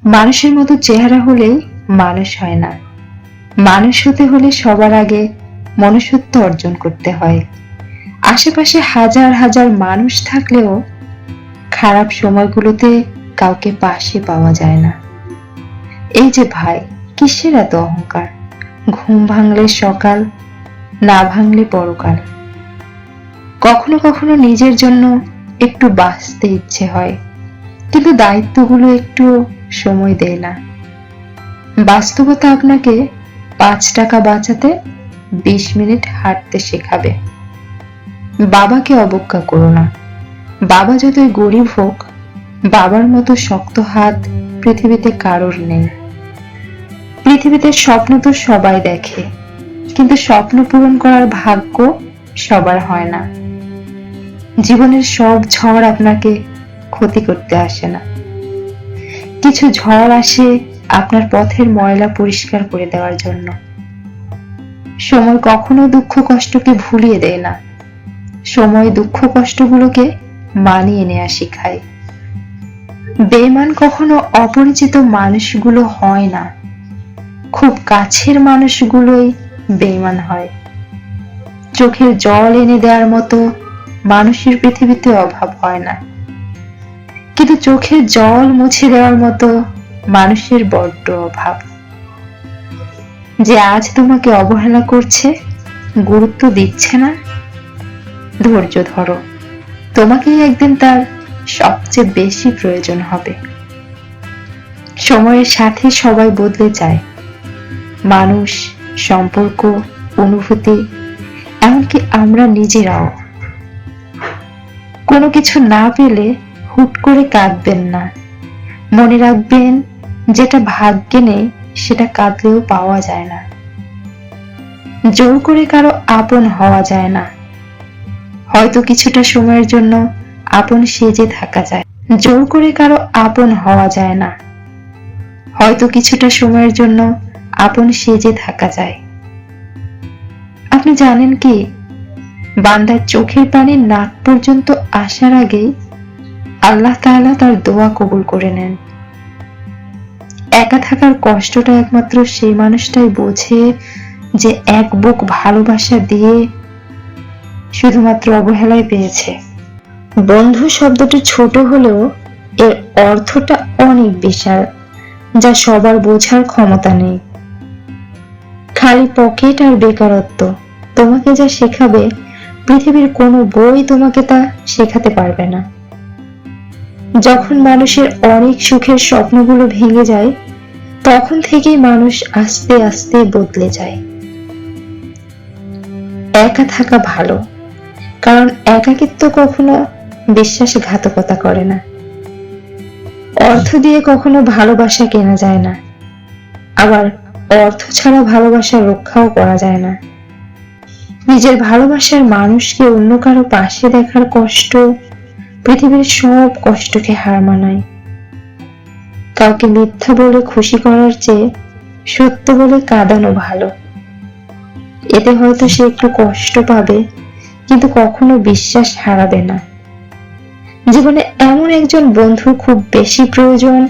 মানুষের মতো চেহারা হলেই মানুষ হয় না। মানুষ হতে হলে সবার আগে মনুষ্যত্ব অর্জন করতে হয়। আশেপাশে হাজার হাজার মানুষ থাকলেও খারাপ সময়গুলোতে কাউকে পাশে পাওয়া যায় না। এই যে ভাই, কিসের এত অহংকার? ঘুম ভাঙলে সকাল, না ভাঙলে পরকাল। কখনো কখনো নিজের জন্য একটু বাঁচতে ইচ্ছে হয়, কিন্তু দায়িত্বগুলো একটু সময় দেয় না। বাস্তবতা আপনাকে 5 টাকা বাঁচাতে 20 মিনিট হাঁটতে শেখাবে। বাবাকে অবজ্ঞা করো না। বাবা যতই গরিব হোক, বাবার মতো শক্ত হাত পৃথিবীতে কারোর নেই। পৃথিবীতে স্বপ্ন তো সবাই দেখে, কিন্তু স্বপ্ন পূরণ করার ভাগ্য সবার হয় না। জীবনের সব ঝড় আপনাকে ক্ষতি করতে আসে না। কিছু ঝড় আসে আপনার পথের ময়লা পরিষ্কার করে দেওয়ার জন্য। সময় কখনো দুঃখ কষ্টকে ভুলিয়ে দেয় না। সময় দুঃখ কষ্টগুলোকে মানিয়ে নেওয়া শেখায়। বেঈমান কখনো অপরিচিত মানুষগুলো হয় না, খুব কাছের মানুষগুলোই বেঈমান হয়। চোখের জল এনে দেওয়ার মতো মানুষের পৃথিবীতে অভাব হয় না, কিন্তু চোখের জল মুছে দেওয়ার মতো মানুষের বড্ড অভাব। যে আজ তোমাকে অবহেলা করছে, গুরুত্ব দিচ্ছে না, ধৈর্য ধরো। তোমাকেই একদিন তার সবচেয়ে বেশি প্রয়োজন হবে। সময়ের সাথে সবাই বদলে যায়। মানুষ, সম্পর্ক, অনুভূতি, এমনকি আমরা নিজেরাও। কোনো কিছু না পেলে হুট করে কাঁদবেন না। মনে রাখবেন, যেটা ভাগ্যে নেই সেটা কাঁদলেও পাওয়া যায় না। জোর করে কারো আপন হওয়া যায় না। হয়তো কিছুটা সময়ের জন্য আপন সেজে থাকা যায়। জোর করে কারো আপন হওয়া যায় না। হয়তো কিছুটা সময়ের জন্য আপন সেজে থাকা যায়। আপনি জানেন কি, বান্দার চোখের পানি নাক পর্যন্ত আসার আগেই আল্লাহ তাআলা তার দোয়া কবুল করে নেন। একা থাকার কষ্টটা একমাত্র সেই মানুষটাই বোঝে যে এক বুক ভালোবাসা দিয়ে শুধুমাত্র অবহেলায় পেয়েছে। বন্ধু শব্দটি ছোট হলেও এর অর্থটা অনেক বিশাল, যা সবার বোঝার ক্ষমতা নেই। খালি পকেট আর বেকারত্ব তোমাকে যা শেখাবে, পৃথিবীর কোনো বই তোমাকে তা শেখাতে পারবে না। যখন মানুষের অনেক সুখের স্বপ্নগুলো ভেঙে যায়, তখন থেকেই মানুষ আস্তে আস্তে বদলে যায়। একা থাকা ভালো, কারণ একাকিত্ব কখনো বিশ্বাসঘাতকতা করে না। অর্থ দিয়ে কখনো ভালোবাসা কেনা যায় না, আবার অর্থ ছাড়া ভালোবাসা রক্ষাও করা যায় না। নিজের ভালোবাসার মানুষকে অন্য কারো পাশে দেখার কষ্ট পৃথিবীর সব কষ্টকে হার মানায়। কাউকে মিথ্যা বলে খুশি করার চেয়ে সত্য বলে কাঁদানো ভালো। এতে হয়তো সে একটু কষ্ট পাবে, কিন্তু কখনো বিশ্বাস হারাবে না। জীবনে এমন একজন বন্ধু খুব বেশি প্রয়োজন,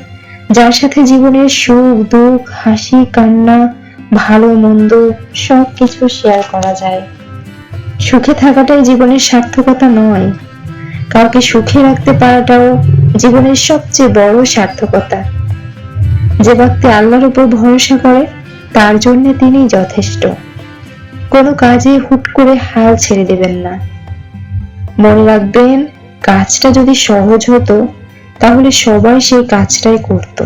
যার সাথে জীবনের সুখ দুঃখ, হাসি কান্না, ভালো মন্দ সবকিছু শেয়ার করা যায়। সুখে থাকাটাই জীবনের সার্থকতা নয়, কাউকে সুখে রাখতে পারাটাও জীবনের সবচেয়ে বড় সার্থকতা। যে ব্যক্তি আল্লাহর উপর ভরসা করে, তার জন্য তিনিই যথেষ্ট। কোনো কাজে হুট করে হাল ছেড়ে দেবেন না। মনে রাখবেন, কাজটা যদি সহজ হতো তাহলে সবাই সেই কাজটাই করত।